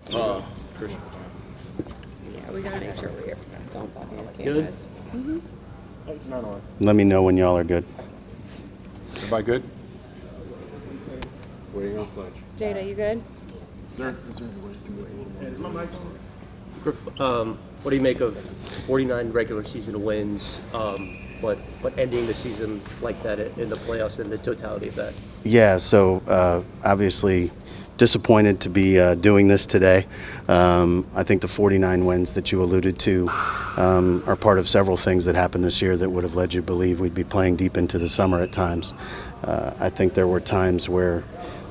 Christian. Yeah, we gotta make sure we're here. Don't bother the Good? cameras. Not on. Let me know when y'all are good. Everybody good? Waiting on Fletch. Jada, you good? Is there any way you can wait a little more? Is my mic still? Griff, what do you make of 49 regular season wins, but ending the season like that in the playoffs and the totality of that? Yeah, so obviously disappointed to be doing this today. I think the 49 wins that you alluded to are part of several things that happened this year that would have led you to believe we'd be playing deep into the summer at times. I think there were times where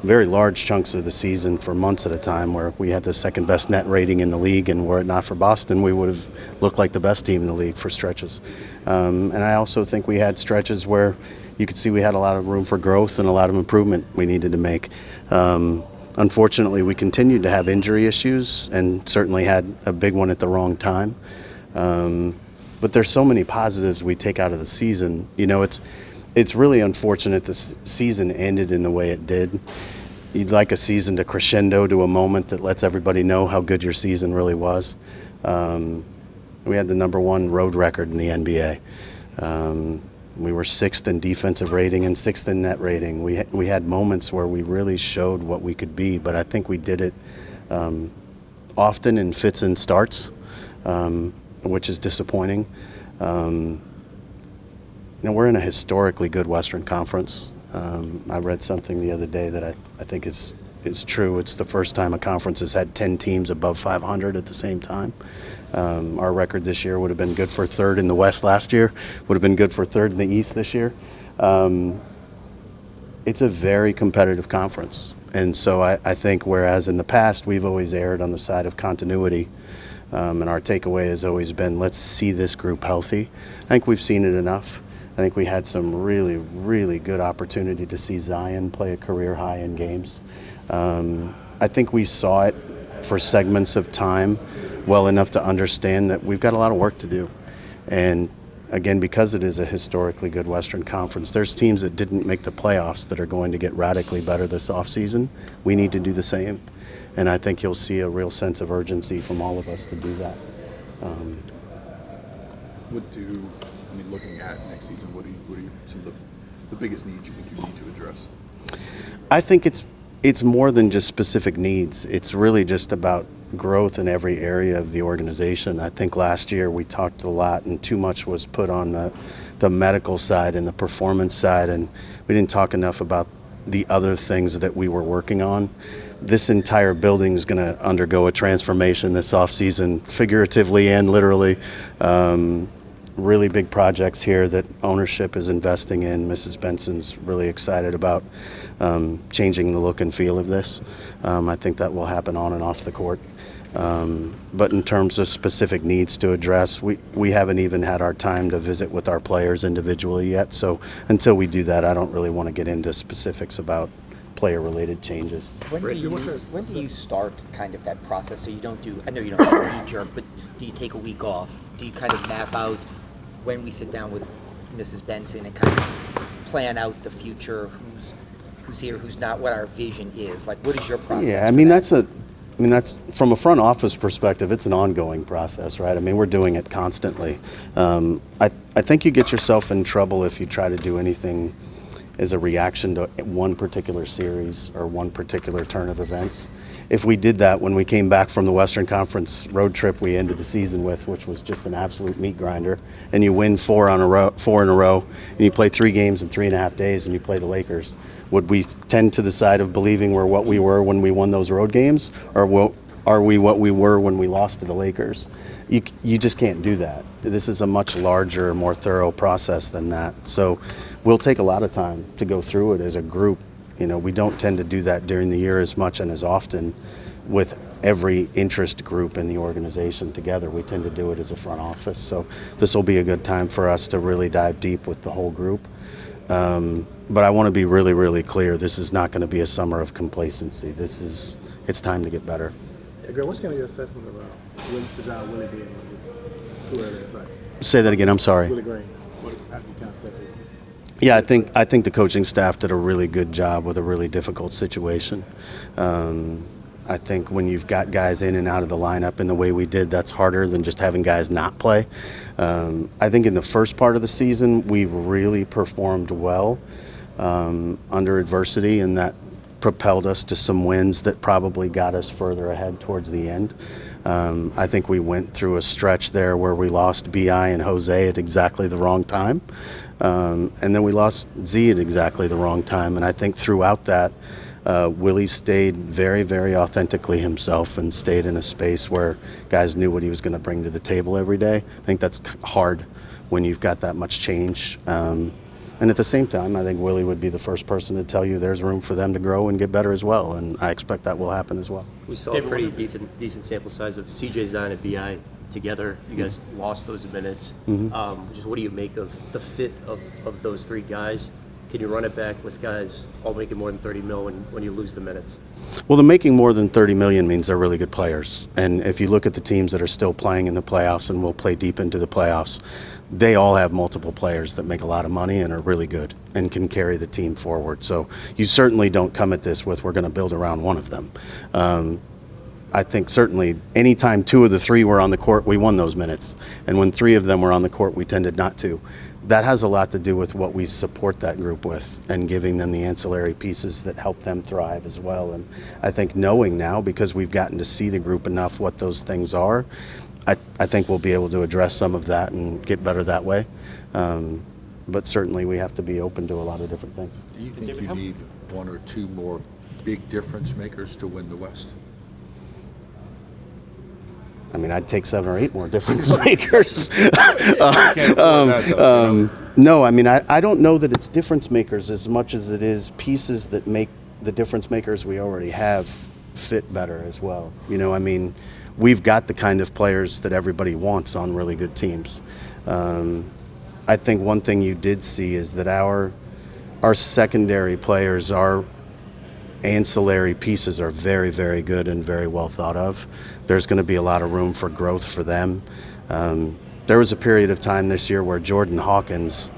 very large chunks of the season for months at a time where we had the second best net rating in the league, and were it not for Boston, we would have looked like the best team in the league for stretches. And I also think we had stretches where you could see we had a lot of room for growth and a lot of improvement we needed to make. Unfortunately, we continued to have injury issues and certainly had a big one at the wrong time. But there's so many positives we take out of the season. You know, it's really unfortunate this season ended in the way it did. You'd like a season to crescendo to a moment that lets everybody know how good your season really was. We had the #1 road record in the NBA. We were 6th in defensive rating and 6th in net rating. We had moments where we really showed what we could be, but I think we did it often in fits and starts, which is disappointing. You know, we're in a historically good Western Conference. I read something the other day that I think is true. It's the first time a conference has had 10 teams above 500 at the same time. Our record this year would have been good for 3rd in the West last year, would have been good for 3rd in the East this year. It's a very competitive conference. And so I think whereas in the past we've always erred on the side of continuity, and our takeaway has always been, let's see this group healthy. I think we've seen it enough. I think we had some really, really good opportunity to see Zion play a career high in games. I think we saw it for segments of time well enough to understand that we've got a lot of work to do. And again, because it is a historically good Western Conference, there's teams that didn't make the playoffs that are going to get radically better this offseason. We need to do the same. And I think you'll see a real sense of urgency from all of us to do that. Looking at next season, what are some of the biggest needs you think you need to address? I think it's more than just specific needs. It's really just about growth in every area of the organization. I think last year we talked a lot and too much was put on the medical side and the performance side, and we didn't talk enough about the other things that we were working on. This entire building is going to undergo a transformation this offseason, figuratively and literally. Really big projects here that ownership is investing in. Mrs. Benson's really excited about changing the look and feel of this. I think that will happen on and off the court. But in terms of specific needs to address, we haven't even had our time to visit with our players individually yet. So until we do that, I don't really want to get into specifics about player-related changes. When do you start kind of that process? So you don't do, I know you don't do a knee-jerk, but do you take a week off? Do you kind of map out when we sit down with Mrs. Benson and kind of plan out the future, who's here, who's not, what our vision is? Like, what is your process? Yeah, I mean, that's from a front office perspective, it's an ongoing process, right? I mean, we're doing it constantly. I think you get yourself in trouble if you try to do anything as a reaction to one particular series or one particular turn of events. If we did that when we came back from the Western Conference road trip we ended the season with, which was just an absolute meat grinder, and you win four in a row, and you play 3 games in 3.5 days, and you play the Lakers, would we tend to the side of believing we're what we were when we won those road games, or are we what we were when we lost to the Lakers? You just can't do that. This is a much larger, more thorough process than that. So we'll take a lot of time to go through it as a group. You know, we don't tend to do that during the year as much and as often with every interest group in the organization together. We tend to do it as a front office. So this will be a good time for us to really dive deep with the whole group. But I want to be really, really clear. This is not going to be a summer of complacency. It's time to get better. Hey, Greg, what's kind of your assessment about the job Willie did? Was it too early to say? Say that again. I'm sorry. Willie Green. How do you kind of assess his? Yeah, I think the coaching staff did a really good job with a really difficult situation. I think when you've got guys in and out of the lineup in the way we did, that's harder than just having guys not play. I think in the first part of the season, we really performed well under adversity, and that propelled us to some wins that probably got us further ahead towards the end. I think we went through a stretch there where we lost B.I. and Jose at exactly the wrong time. And then we lost Z at exactly the wrong time. And I think throughout that, Willie stayed very, very authentically himself and stayed in a space where guys knew what he was going to bring to the table every day. I think that's hard when you've got that much change. And at the same time, I think Willie would be the first person to tell you there's room for them to grow and get better as well. And I expect that will happen as well. We saw a pretty decent sample size of CJ Zion and BI together. You guys lost those minutes. Just what do you make of the fit of those three guys? Can you run it back with guys all making more than 30 mil when you lose the minutes? Well, the making more than 30 million means they're really good players. And if you look at the teams that are still playing in the playoffs and will play deep into the playoffs, they all have multiple players that make a lot of money and are really good and can carry the team forward. So you certainly don't come at this with, we're going to build around one of them. I think certainly anytime two of the three were on the court, we won those minutes. And when three of them were on the court, we tended not to. That has a lot to do with what we support that group with and giving them the ancillary pieces that help them thrive as well. And I think knowing now, because we've gotten to see the group enough what those things are, I think we'll be able to address some of that and get better that way. But certainly we have to be open to a lot of different things. Do you think you need one or two more big difference makers to win the West? I mean, I'd take 7 or 8 more difference makers. No, I mean, I don't know that it's difference makers as much as it is pieces that make the difference makers we already have fit better as well. You know, I mean, we've got the kind of players that everybody wants on really good teams. I think one thing you did see is that our secondary players, our ancillary pieces are very, very good and very well thought of. There's going to be a lot of room for growth for them. There was a period of time this year where Jordan Hawkins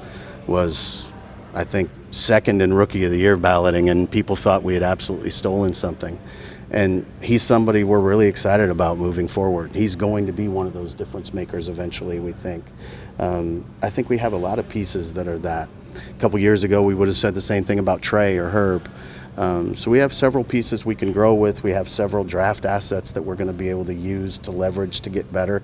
was, I think, second in Rookie of the Year balloting, and people thought we had absolutely stolen something. And he's somebody we're really excited about moving forward. He's going to be one of those difference makers eventually, we think. I think we have a lot of pieces that are that. A couple years ago, we would have said the same thing about Trey or Herb. So we have several pieces we can grow with. We have several draft assets that we're going to be able to use to leverage to get better.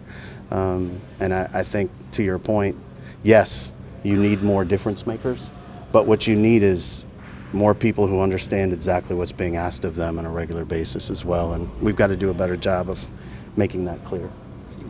And I think, to your point, yes, you need more difference makers, but what you need is more people who understand exactly what's being asked of them on a regular basis as well. And we've got to do a better job of making that clear.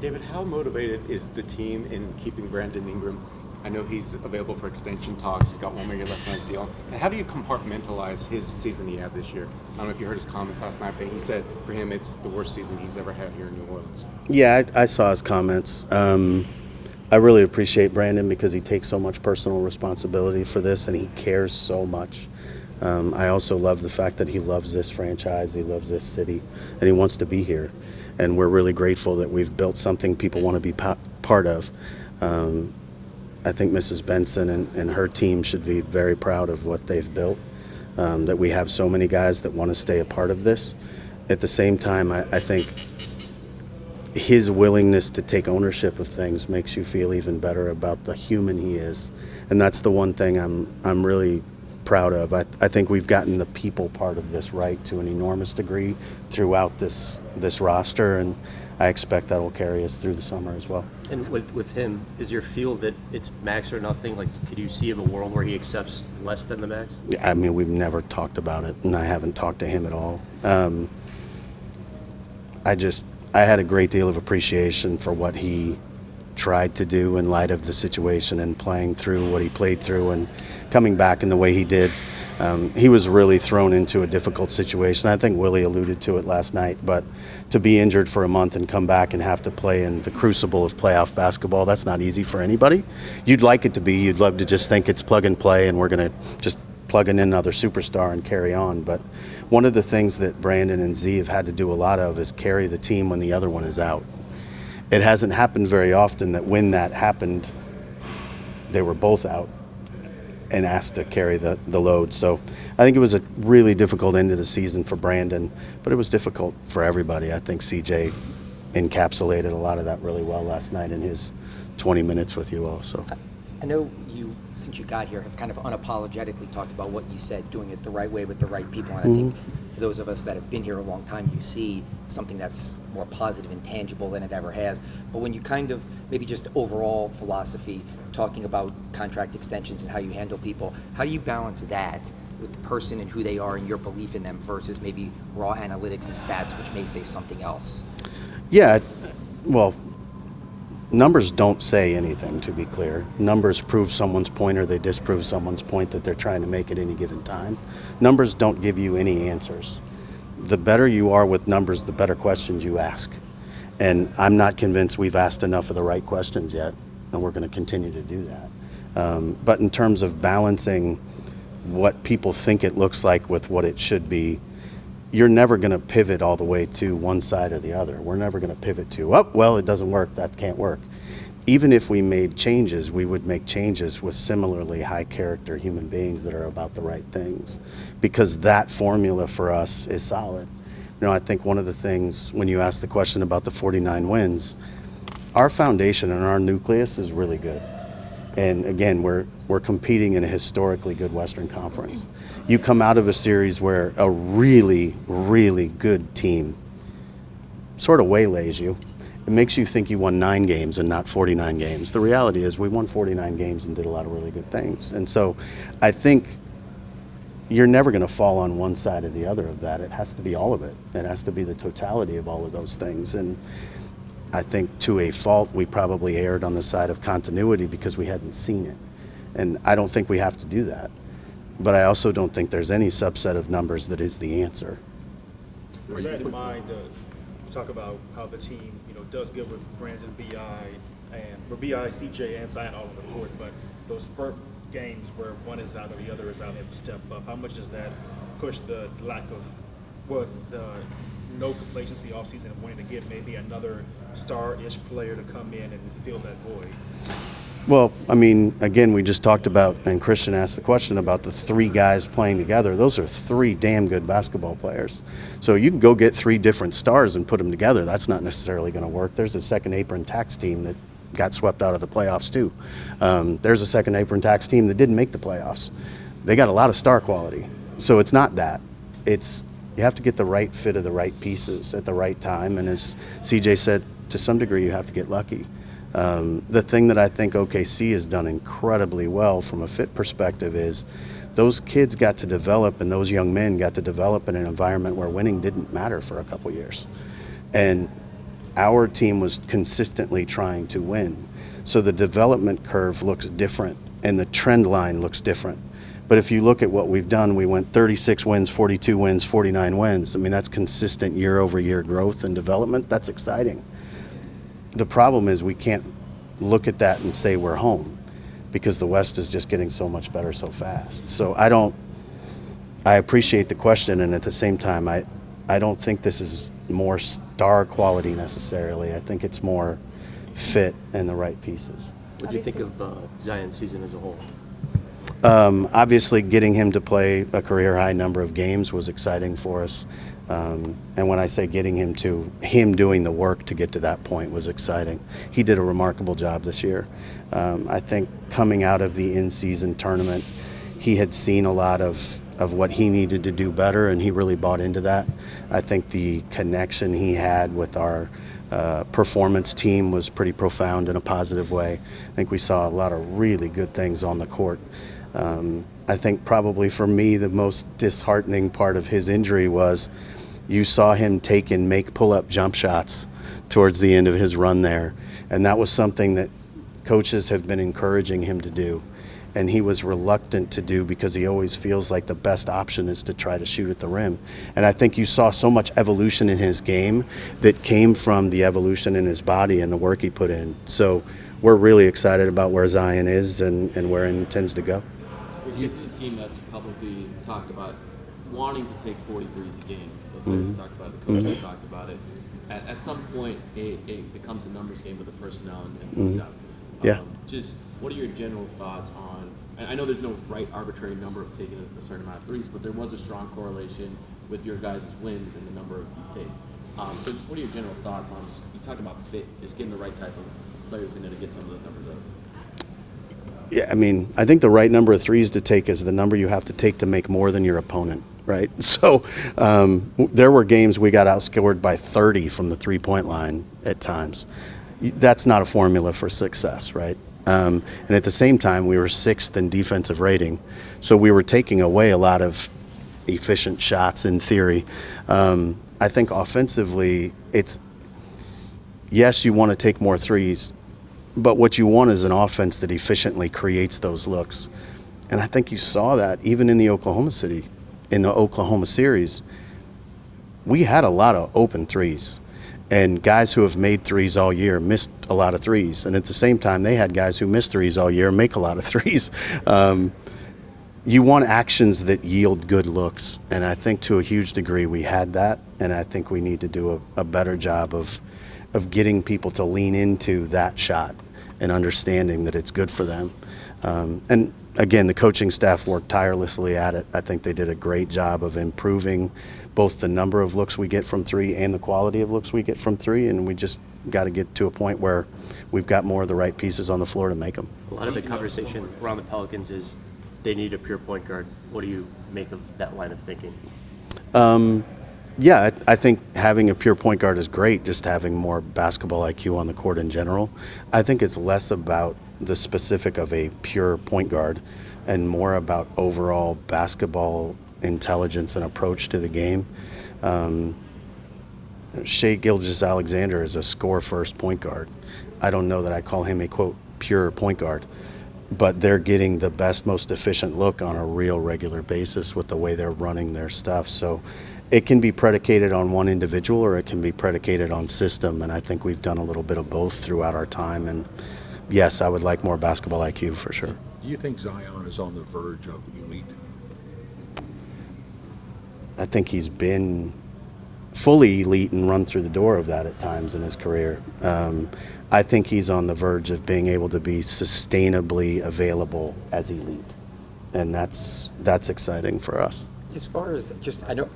David, how motivated is the team in keeping Brandon Ingram? I know he's available for extension talks. He's got 1 more year left on his deal. And how do you compartmentalize his season he had this year? I don't know if you heard his comments last night, but he said for him it's the worst season he's ever had here in New Orleans. Yeah, I saw his comments. I really appreciate Brandon because he takes so much personal responsibility for this and he cares so much. I also love the fact that he loves this franchise, he loves this city, and he wants to be here. And we're really grateful that we've built something people want to be part of. I think Mrs. Benson and her team should be very proud of what they've built, that we have so many guys that want to stay a part of this. At the same time, I think his willingness to take ownership of things makes you feel even better about the human he is. And that's the one thing I'm really proud of. I think we've gotten the people part of this right to an enormous degree throughout this roster, and I expect that will carry us through the summer as well. And with him, is your feel that it's max or nothing? Like, could you see him a world where he accepts less than the max? I mean, we've never talked about it, and I haven't talked to him at all. I had a great deal of appreciation for what he tried to do in light of the situation and playing through what he played through and coming back in the way he did. He was really thrown into a difficult situation. I think Willie alluded to it last night, but to be injured for a month and come back and have to play in the crucible of playoff basketball, that's not easy for anybody. You'd like it to be. You'd love to just think it's plug and play and we're going to just plug in another superstar and carry on. But one of the things that Brandon and Z have had to do a lot of is carry the team when the other one is out. It hasn't happened very often that when that happened, they were both out. and asked to carry the load. So I think it was a really difficult end of the season for Brandon, but it was difficult for everybody. I think CJ encapsulated a lot of that really well last night in his 20 minutes with you all. So I know you, since you got here, have kind of unapologetically talked about what you said, doing it the right way with the right people. And I think for those of us that have been here a long time, you see something that's more positive and tangible than it ever has. But when you kind of, maybe just overall philosophy, talking about contract extensions and how you handle people, how do you balance that with the person and who they are and your belief in them versus maybe raw analytics and stats, which may say something else? yeah, well, numbers don't say anything, to be clear. Numbers prove someone's point or they disprove someone's point that they're trying to make at any given time. Numbers don't give you any answers. The better you are with numbers, the better questions you ask. And I'm not convinced we've asked enough of the right questions yet, and we're going to continue to do that. But in terms of balancing what people think it looks like with what it should be, you're never going to pivot all the way to one side or the other. We're never going to pivot to, oh, well, it doesn't work, that can't work. Even if we made changes, we would make changes with similarly high character human beings that are about the right things, because that formula for us is solid. You know, I think one of the things, when you ask the question about the 49 wins, our foundation and our nucleus is really good. And again, we're competing in a historically good Western Conference. You come out of a series where a really, really good team sort of waylays you. It makes you think you won 9 games and not 49 games. The reality is we won 49 games and did a lot of really good things. And so I think you're never going to fall on one side or the other of that. It has to be all of it. It has to be the totality of all of those things. And I think to a fault, we probably erred on the side of continuity because we hadn't seen it. And I don't think we have to do that. But I also don't think there's any subset of numbers that is the answer. With that in mind, you talk about how the team, does good with Brandon, BI, CJ, and Zion all on the court, but those spurt games where one is out or the other is out, they have to step up. How much does that push the lack of no complacency offseason of wanting to get maybe another star-ish player to come in and fill that void? Well, I mean, again, we just talked about, and Christian asked the question about the 3 guys playing together. Those are 3 damn good basketball players. So you can go get 3 different stars and put them together. That's not necessarily going to work. There's a second apron tax team that got swept out of the playoffs too. There's a second apron tax team that didn't make the playoffs. They got a lot of star quality. So it's not that. It's you have to get the right fit of the right pieces at the right time. And as CJ said, to some degree, you have to get lucky. The thing that I think OKC has done incredibly well from a fit perspective is those kids got to develop, and those young men got to develop in an environment where winning didn't matter for a couple years. And our team was consistently trying to win. So the development curve looks different, and the trend line looks different. But if you look at what we've done, we went 36 wins, 42 wins, 49 wins. I mean, that's consistent year-over-year growth and development. That's exciting. The problem is we can't look at that and say we're home because the West is just getting so much better so fast. So I appreciate the question, and at the same time, I don't think this is more star quality necessarily. I think it's more fit and the right pieces. What do you think of Zion's season as a whole? Obviously, getting him to play a career-high number of games was exciting for us. And when I say getting him doing the work to get to that point was exciting. He did a remarkable job this year. I think coming out of the in-season tournament, he had seen a lot of what he needed to do better, and he really bought into that. I think the connection he had with our performance team was pretty profound in a positive way. I think we saw a lot of really good things on the court. I think probably for me the most disheartening part of his injury was you saw him take and make pull-up jump shots towards the end of his run there. And that was something that coaches have been encouraging him to do. And he was reluctant to do because he always feels like the best option is to try to shoot at the rim. And I think you saw so much evolution in his game that came from the evolution in his body and the work he put in. So we're really excited about where Zion is and where he intends to go. This is a team that's publicly talked about wanting to take 43s a game. The players have talked about it, the coaches have talked about it. At some point, it becomes a numbers game with the personnel and stuff. Yeah. Just what are your general thoughts on and I know there's no right arbitrary number of taking a certain amount of threes, but there was a strong correlation with your guys' wins and the number you take. So just what are your general thoughts on, you talked about fit, just getting the right type of players in there to get some of those numbers up? Yeah, I mean, I think the right number of threes to take is the number you have to take to make more than your opponent, right? So there were games we got outscored by 30 from the three-point line at times. That's not a formula for success, right? And at the same time, we were 6th in defensive rating, so we were taking away a lot of efficient shots in theory. I think offensively, it's, yes, you want to take more threes, but what you want is an offense that efficiently creates those looks. And I think you saw that even in the Oklahoma series. We had a lot of open threes. And guys who have made threes all year missed a lot of threes. And at the same time, they had guys who missed threes all year and make a lot of threes. You want actions that yield good looks. And I think to a huge degree we had that. And I think we need to do a better job of getting people to lean into that shot and understanding that it's good for them. And again, the coaching staff worked tirelessly at it. I think they did a great job of improving both the number of looks we get from three and the quality of looks we get from three, and we just got to get to a point where we've got more of the right pieces on the floor to make them. A lot of the conversation around the Pelicans is they need a pure point guard. What do you make of that line of thinking? Yeah, I think having a pure point guard is great, just having more basketball IQ on the court in general. I think it's less about the specific of a pure point guard and more about overall basketball intelligence and approach to the game. Shai Gilgeous-Alexander is a score-first point guard. I don't know that I call him a, quote, pure point guard, but they're getting the best, most efficient look on a real regular basis with the way they're running their stuff. So it can be predicated on one individual or it can be predicated on system, and I think we've done a little bit of both throughout our time. And yes, I would like more basketball IQ for sure. Do you think Zion is on the verge of elite? I think he's been fully elite and run through the door of that at times in his career. I think he's on the verge of being able to be sustainably available as elite, and that's exciting for us. As far as I know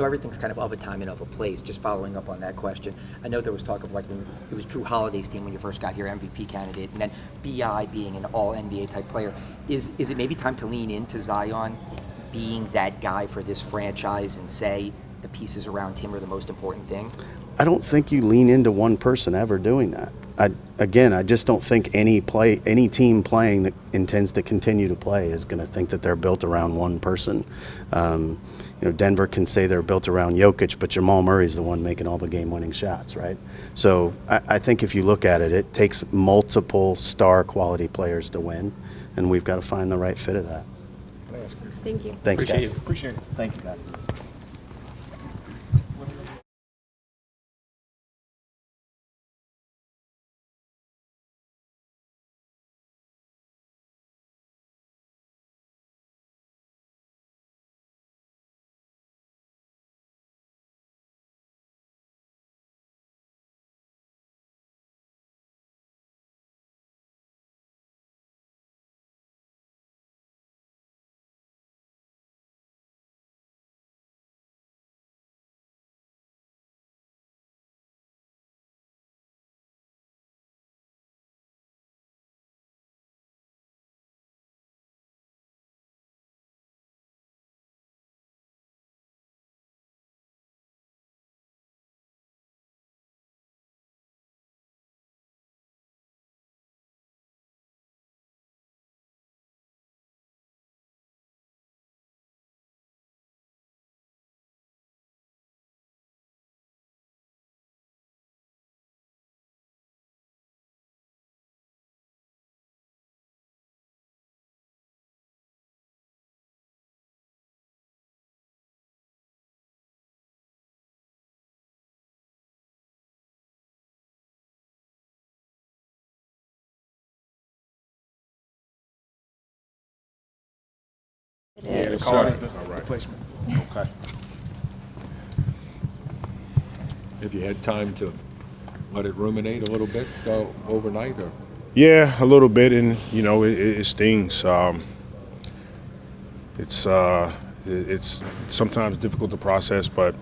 everything's kind of a time and of a place. Just following up on that question, I know there was talk of like when it was Drew Holiday's team when you first got here, MVP candidate, and then BI being an all NBA type player. Is it maybe time to lean into Zion being that guy for this franchise and say the pieces around him are the most important thing? I don't think you lean into one person ever doing that. I just don't think any team playing that intends to continue to play is going to think that they're built around one person. Denver can say they're built around Jokic, but Jamal Murray's the one making all the game-winning shots, right? So I think if you look at it, it takes multiple star quality players to win, and we've got to find the right fit of that. Thank you. Thanks, guys. Appreciate it. Thank you, guys. It is. Call is the replacement. Okay. Have you had time to let it ruminate a little bit overnight, or? Yeah, a little bit, and it stings. It's sometimes difficult to process, but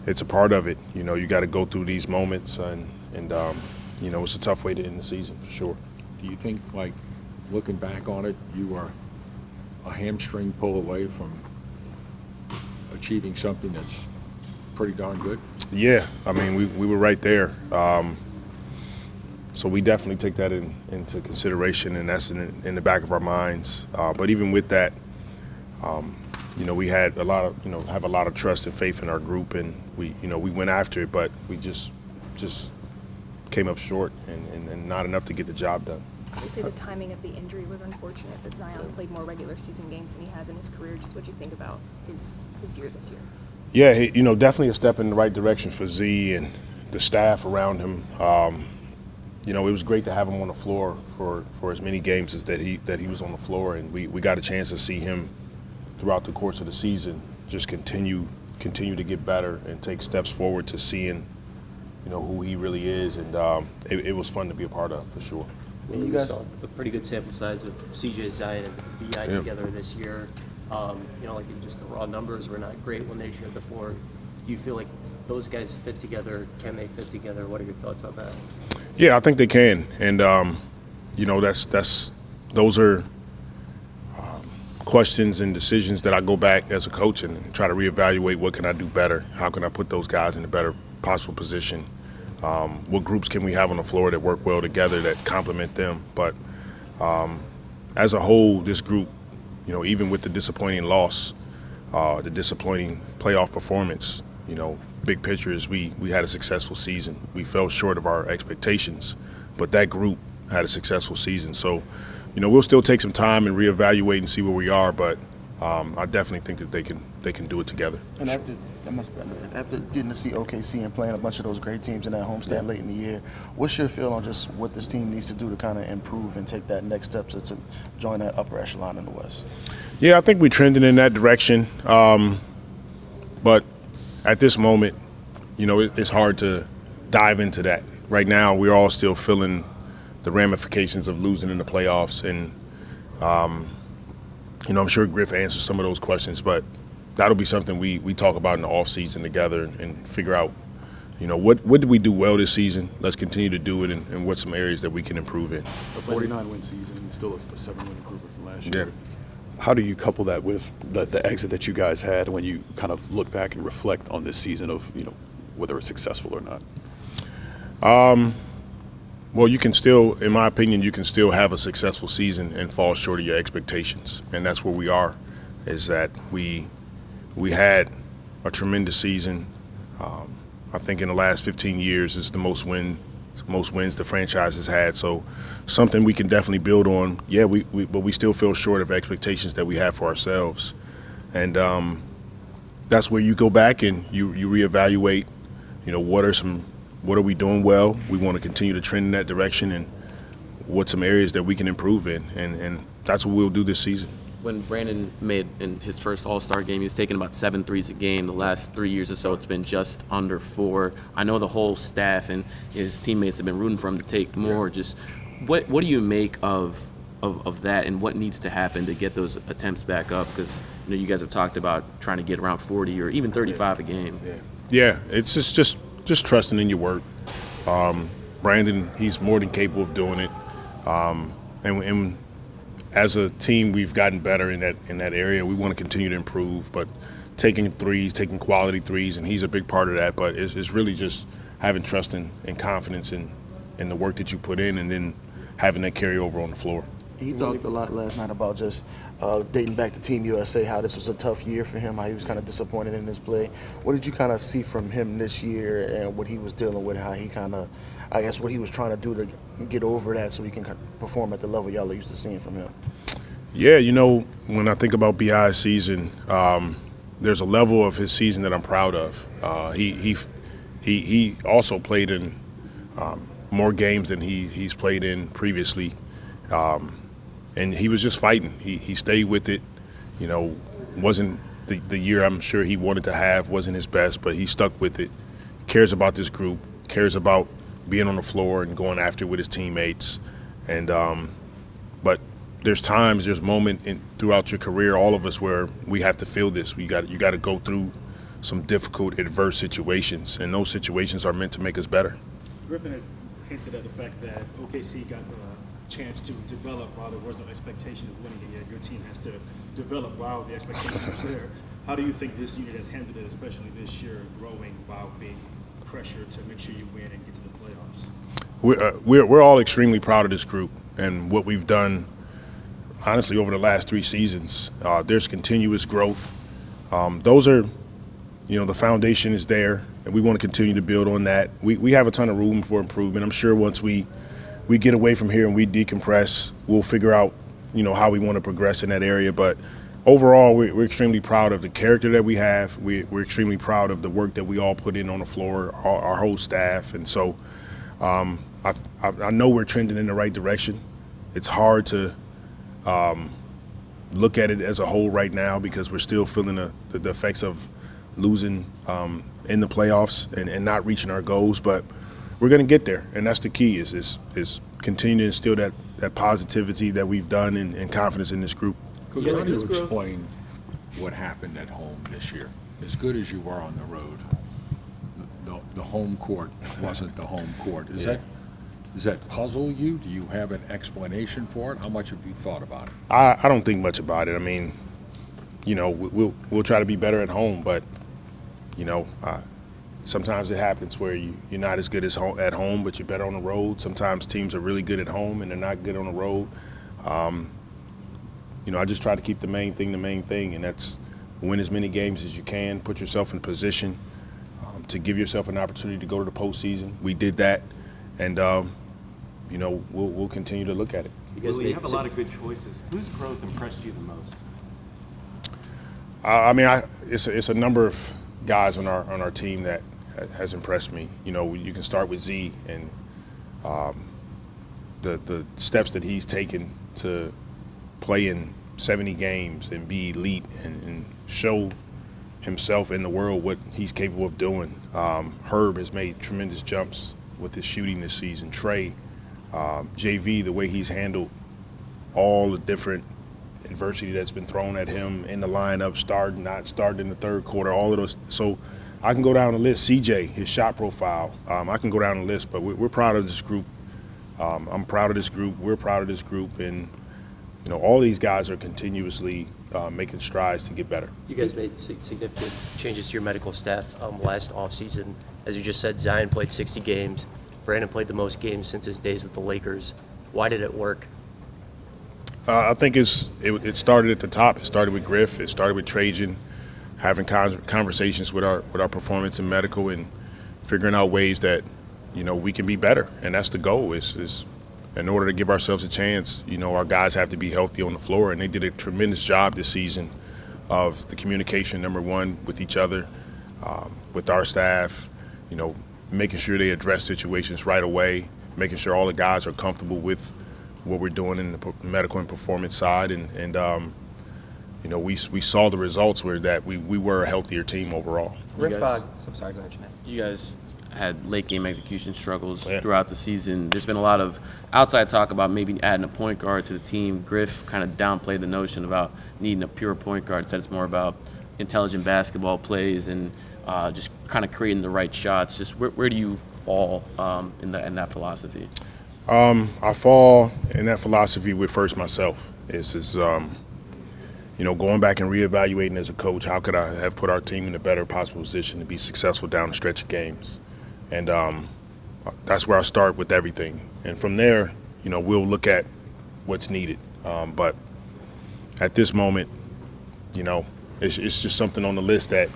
it's a part of it. You got to go through these moments, and it's a tough way to end the season for sure. Do you think, like, looking back on it, you are a hamstring pull away from achieving something that's pretty darn good? Yeah, I mean, we were right there. So we definitely take that into consideration, and that's in the back of our minds. But even with that, we had have a lot of trust and faith in our group, and we went after it, but we just came up short and not enough to get the job done. They say the timing of the injury was unfortunate, but Zion played more regular season games than he has in his career. Just what do you think about his year this year? Yeah, definitely a step in the right direction for Z and the staff around him. It was great to have him on the floor for as many games as that he was on the floor, and we got a chance to see him throughout the course of the season just continue to get better and take steps forward to seeing who he really is, and it was fun to be a part of for sure. You guys saw a pretty good sample size of CJ, Zion, and BI together this year. Like just the raw numbers were not great when they shared the floor. Do you feel like those guys fit together? Can they fit together? What are your thoughts on that? Yeah, I think they can, and those are questions and decisions that I go back as a coach and try to reevaluate. What can I do better? How can I put those guys in a better possible position? What groups can we have on the floor that work well together that complement them? But as a whole, this group, even with the disappointing loss, the disappointing playoff performance, big picture is we had a successful season. We fell short of our expectations, but that group had a successful season. So, we'll still take some time and reevaluate and see where we are, but I definitely think that they can do it together. And after getting to see OKC and playing a bunch of those great teams in that homestand late in the year, what's your feel on just what this team needs to do to kind of improve and take that next step to join that upper echelon in the West? Yeah, I think we're trending in that direction. But at this moment, it's hard to dive into that. Right now, we're all still feeling the ramifications of losing in the playoffs. And, I'm sure Griff answers some of those questions, but that'll be something we talk about in the offseason together and figure out, what did we do well this season? Let's continue to do it, and what's some areas that we can improve in. A 49-win season, still a 7-win improvement from last year. How do you couple that with the exit that you guys had when you kind of look back and reflect on this season of, whether it's successful or not? Well, you can still, in my opinion, you can still have a successful season and fall short of your expectations. And that's where we are, is that we had a tremendous season. I think in the last 15 years is the most wins the franchise has had. So something we can definitely build on. Yeah, but we still feel short of expectations that we have for ourselves. And that's where you go back and you reevaluate, what are we doing well? We want to continue to trend in that direction, and what's some areas that we can improve in. And that's what we'll do this season. When Brandon made in his first All-Star game, he was taking about 7 threes a game. The last 3 years or so, it's been just under 4. I know the whole staff and his teammates have been rooting for him to take more. Just what do you make of that, and what needs to happen to get those attempts back up? Because you guys have talked about trying to get around 40 or even 35 a game. Yeah, it's just trusting in your work. Brandon, he's more than capable of doing it. And as a team, we've gotten better in that area. We want to continue to improve, but taking quality threes, and he's a big part of that. But it's really just having trust and confidence in the work that you put in, and then having that carry over on the floor. He talked a lot last night about just dating back to Team USA, how this was a tough year for him, how he was kind of disappointed in his play. What did you kind of see from him this year, and what he was dealing with, how he kind of, I guess, what he was trying to do to get over that so he can perform at the level y'all are used to seeing from him? Yeah, when I think about B.I.'s season, there's a level of his season that I'm proud of. He also played in more games than he's played in previously. And he was just fighting. He stayed with it. Wasn't the year I'm sure he wanted to have, wasn't his best, but he stuck with it. Cares about this group, cares about being on the floor and going after it with his teammates. And but there's times, there's moment throughout your career, all of us, where we have to feel this. You got to go through some difficult, adverse situations, and those situations are meant to make us better. Griffin had hinted at the fact that OKC got the chance to develop while there was no expectation of winning, and yet your team has to develop while the expectation was there. How do you think this unit has handled it, especially this year, growing while being pressured to make sure you win and get to the playoffs? We're all extremely proud of this group and what we've done, honestly, over the last 3 seasons. There's continuous growth. Those are, the foundation is there, and we want to continue to build on that. We have a ton of room for improvement. I'm sure once we get away from here and we decompress, we'll figure out, how we want to progress in that area. But overall, we're extremely proud of the character that we have. We're extremely proud of the work that we all put in on the floor, our whole staff. And so I know we're trending in the right direction. It's hard to look at it as a whole right now because we're still feeling the effects of losing in the playoffs and not reaching our goals. But we're going to get there, and that's the key is continue to instill that positivity that we've done and confidence in this group. Coach, how do you explain what happened at home this year? As good as you were on the road, the home court wasn't the home court. Does that puzzle you? Do you have an explanation for it? How much have you thought about it? I don't think much about it. I mean, we'll try to be better at home, but sometimes it happens where you're not as good as at home, but you're better on the road. Sometimes teams are really good at home and they're not good on the road. I just try to keep the main thing, and that's win as many games as you can, put yourself in position to give yourself an opportunity to go to the postseason. We did that, and we'll continue to look at it. You have a lot of good choices. Whose growth impressed you the most? It's a number of guys on our team that has impressed me. You can start with Z and the steps that he's taken to play in 70 games and be elite and show himself in the world what he's capable of doing. Herb has made tremendous jumps with his shooting this season. Trey, JV, the way he's handled all the different adversity that's been thrown at him in the lineup, starting, not starting in the third quarter, all of those. So I can go down the list. CJ, his shot profile, I can go down the list, but we're proud of this group. I'm proud of this group. We're proud of this group. And, all these guys are continuously making strides to get better. You guys made significant changes to your medical staff last offseason. As you just said, Zion played 60 games. Brandon played the most games since his days with the Lakers. Why did it work? I think it started at the top. It started with Griff. It started with Trajan, having conversations with our performance and medical and figuring out ways that, we can be better. And that's the goal is in order to give ourselves a chance, our guys have to be healthy on the floor. And they did a tremendous job this season of the communication, number one, with each other, with our staff, making sure they address situations right away, making sure all the guys are comfortable with what we're doing in the medical and performance side. And we saw the results where that we were a healthier team overall. I'm sorry, go ahead, Jeanette. You guys had late game execution struggles throughout the season. There's been a lot of outside talk about maybe adding a point guard to the team. Griff kind of downplayed the notion about needing a pure point guard. Said it's more about intelligent basketball plays and just kind of creating the right shots. Just where do you fall in that philosophy? I fall in that philosophy with first myself. Going back and reevaluating as a coach, how could I have put our team in a better possible position to be successful down the stretch of games? And that's where I start with everything. And from there, we'll look at what's needed. But at this moment, it's just something on the list that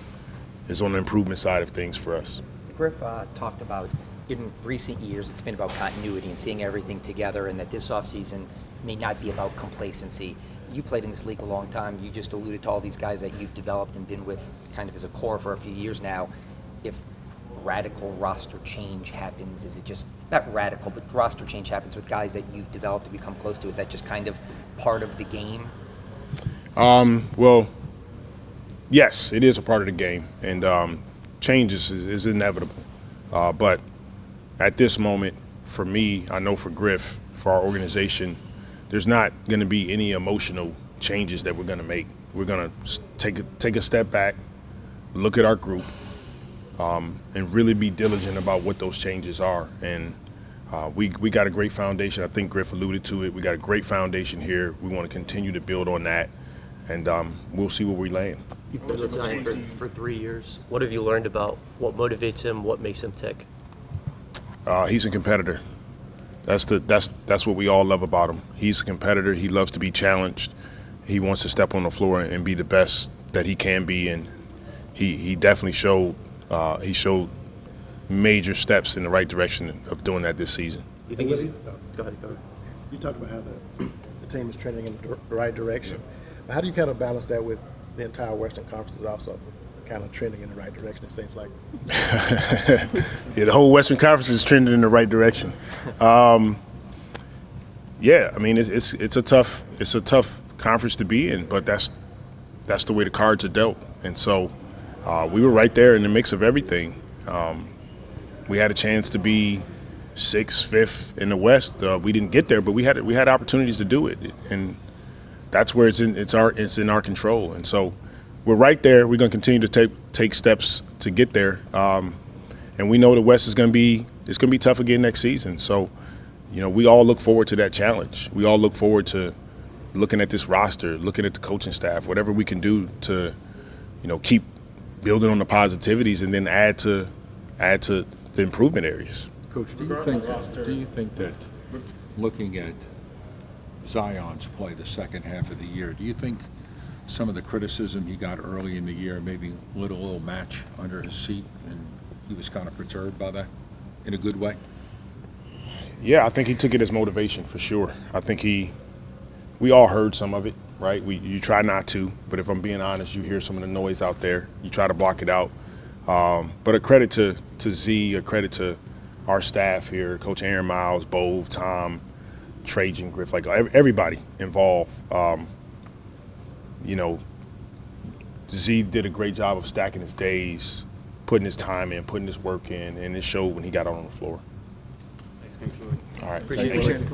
is on the improvement side of things for us. Griff talked about in recent years it's been about continuity and seeing everything together, and that this offseason may not be about complacency. You played in this league a long time. You just alluded to all these guys that you've developed and been with kind of as a core for a few years now. If radical roster change happens, is it just, not radical, but roster change happens with guys that you've developed to become close to, is that just kind of part of the game? Well, yes, it is a part of the game, and change is inevitable. But at this moment, for me, I know for Griff, for our organization, there's not going to be any emotional changes that we're going to make. We're going to take a step back, look at our group, and really be diligent about what those changes are. And we got a great foundation. I think Griff alluded to it. We got a great foundation here. We want to continue to build on that, and we'll see where we land. You've been with Zion for 3 years. What have you learned about what motivates him, what makes him tick? He's a competitor. That's what we all love about him. He's a competitor. He loves to be challenged. He wants to step on the floor and be the best that he can be, and he definitely showed major steps in the right direction of doing that this season. You think he's, go ahead. You talked about how the team is trending in the right direction. But how do you kind of balance that with the entire Western Conference is also kind of trending in the right direction, it seems like? Yeah, the whole Western Conference is trending in the right direction. Yeah, I mean it's a tough conference to be in, but that's the way the cards are dealt. And so we were right there in the mix of everything. We had a chance to be 6th, 5th in the West. We didn't get there, but we had opportunities to do it, and that's where it's in our control. And so we're right there. We're going to continue to take steps to get there, and we know the West is going to be tough again next season. So, we all look forward to that challenge. We all look forward to looking at this roster, looking at the coaching staff, whatever we can do to, keep building on the positivities and then add to the improvement areas. Coach, do you think that looking at Zion's play the second half of the year, do you think some of the criticism he got early in the year maybe lit a little match under his seat and he was kind of perturbed by that in a good way? Yeah, I think he took it as motivation for sure. I think we all heard some of it, right? You try not to, but if I'm being honest, you hear some of the noise out there. You try to block it out. But a credit to Z, a credit to our staff here, Coach Aaron Miles, Bove, Tom, Trajan, Griff, like everybody involved. Z did a great job of stacking his days, putting his time in, putting his work in, and it showed when he got out on the floor. Thanks, Coach. All right. Appreciate it.